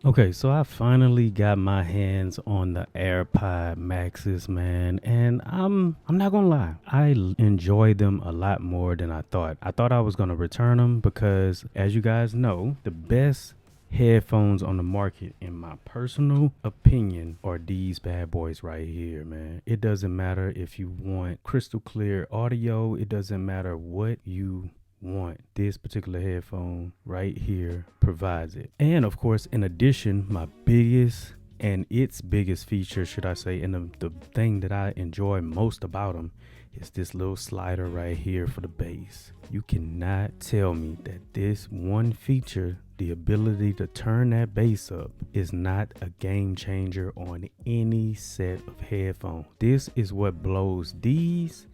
Okay, so I finally got my hands on the AirPod Maxes, man, and I'm not gonna lie, enjoy them a lot more than I thought. I thought I was gonna return them because, as you guys know, the best headphones on the market, in my personal opinion, are these bad boys right here, man. It doesn't matter if you want crystal clear audio, it doesn't matter what you want. This particular headphone right here provides it. And of course, in addition, my biggest and its biggest feature, should I say, and the thing that I enjoy most about them is this little slider right here for the bass. You cannot tell me that this one feature, the ability to turn that bass up, is not a game changer on any set of headphones. This is what blows these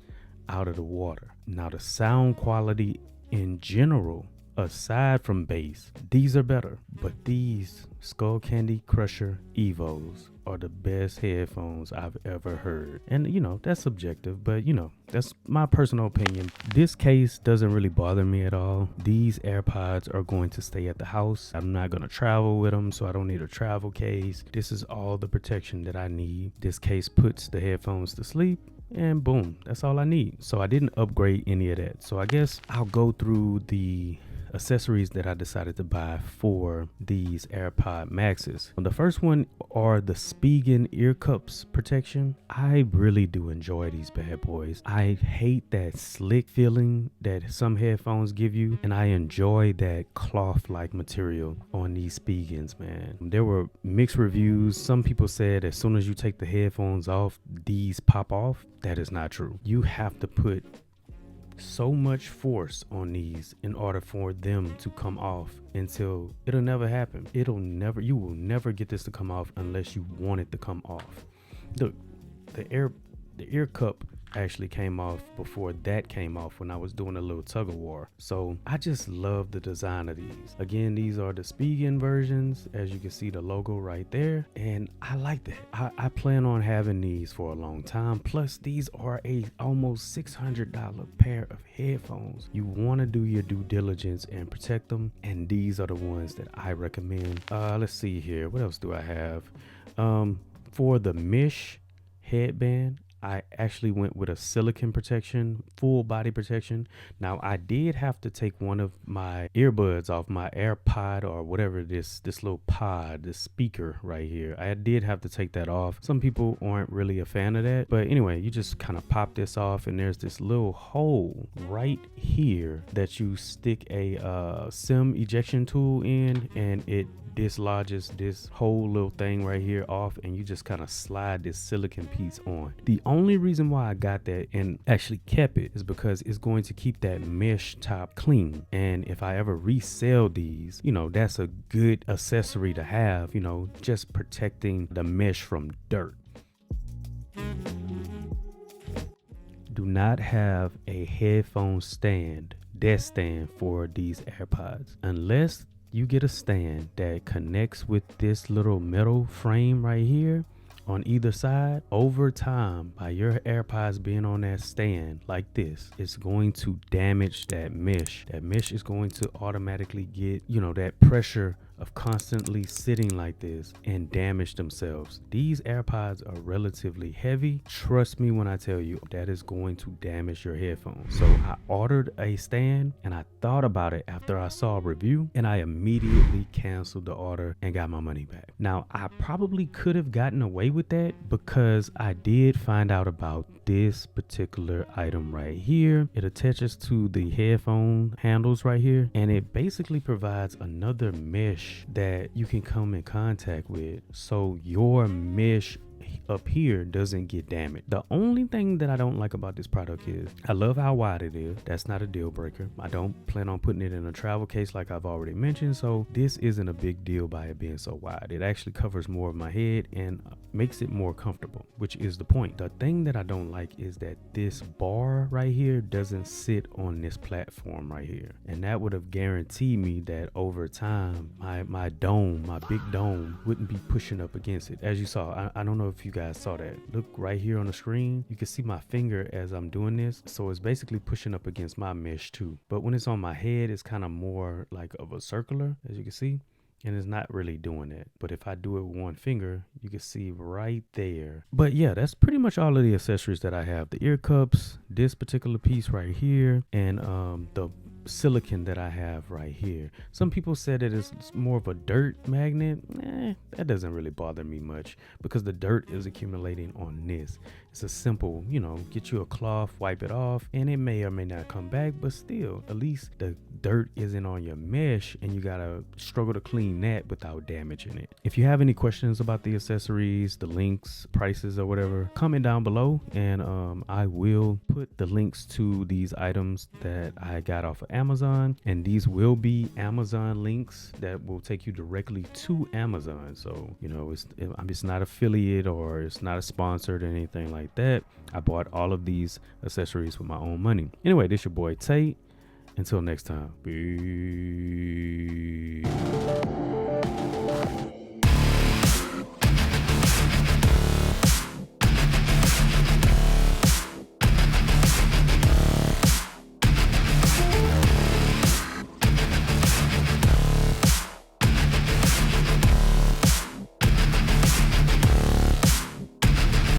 out of the water. Now, the sound quality in general, aside from bass, these are better, but these Skull Candy Crusher Evos are the best headphones I've ever heard. And that's subjective, but that's my personal opinion. This case doesn't really bother me at all. These AirPods are going to stay at the house. I'm not going to travel with them, so I don't need a travel case. This is all the protection that I need. This case puts the headphones to sleep, and boom, that's all I need. So I didn't upgrade any of that. So I guess I'll go through the accessories that I decided to buy for these AirPod Maxes. The first one are the Spigen ear cups protection. I really do enjoy these bad boys. I hate that slick feeling that some headphones give you, and I enjoy that cloth-like material on these Spigens, man. There were mixed reviews. Some people said as soon as you take the headphones off, these pop off. That is not true. You have to put so much force on these in order for them to come off, until it'll never happen. You will never get this to come off unless you want it to come off. Look, the ear cup actually came off before that came off when I was doing a little tug of war. So I just love the design of these. Again, these are the Spigen versions. As you can see, the logo right there, and I like that. I plan on having these for a long time. Plus, these are a almost $600 pair of headphones. You want to do your due diligence and protect them, and these are the ones that I recommend. Let's see here, what else do I have? For the mesh headband, I actually went with a silicone protection, full body protection. Now, I did have to take one of my earbuds off, my AirPod or whatever this little pod, this speaker right here. I did have to take that off. Some people aren't really a fan of that. But anyway, you just kind of pop this off, and there's this little hole right here that you stick a SIM ejection tool in, and it dislodges this whole little thing right here off, and you just kind of slide this silicone piece on. The only reason why I got that and actually kept it is because it's going to keep that mesh top clean, and if I ever resell these, that's a good accessory to have, just protecting the mesh from dirt. Do not have a headphone desk stand for these AirPods unless you get a stand that connects with this little metal frame right here on either side. Over time, by your AirPods being on that stand like this, it's going to damage that mesh. That mesh is going to automatically get, that pressure of constantly sitting like this and damage themselves. These AirPods are relatively heavy. Trust me when I tell you that is going to damage your headphones. So I ordered a stand, and I thought about it after I saw a review, and I immediately canceled the order and got my money back. Now, I probably could have gotten away with that because I did find out about this particular item right here. It attaches to the headphone handles right here, and it basically provides another mesh that you can come in contact with, so your mesh up here doesn't get damaged. The only thing that I don't like about this product is I love how wide it is. That's not a deal breaker. I don't plan on putting it in a travel case like I've already mentioned, so this isn't a big deal by it being so wide. It actually covers more of my head and makes it more comfortable, which is the point. The thing that I don't like is that this bar right here doesn't sit on this platform right here, and that would have guaranteed me that over time my dome, my big dome, wouldn't be pushing up against it. As you saw, I don't know if you guys saw that. Look right here on the screen, you can see my finger as I'm doing this, so it's basically pushing up against my mesh too. But when it's on my head, it's kind of more like of a circular, as you can see. and it's not really doing it. But if I do it with one finger, you can see right there. But yeah, that's pretty much all of the accessories that I have. The ear cups, this particular piece right here, and the silicon that I have right here. Some people said that it's more of a dirt magnet. That doesn't really bother me much because the dirt is accumulating on this. It's a simple, get you a cloth, wipe it off, and it may or may not come back, but still, at least the dirt isn't on your mesh and you gotta struggle to clean that without damaging it. If you have any questions about the accessories, the links, prices, or whatever, comment down below, and I will put the links to these items that I got off of Amazon, and these will be Amazon links that will take you directly to Amazon. So it's not affiliate or it's not a sponsored or anything like that. I bought all of these accessories with my own money. Anyway, this your boy Tate. Until next time, peace.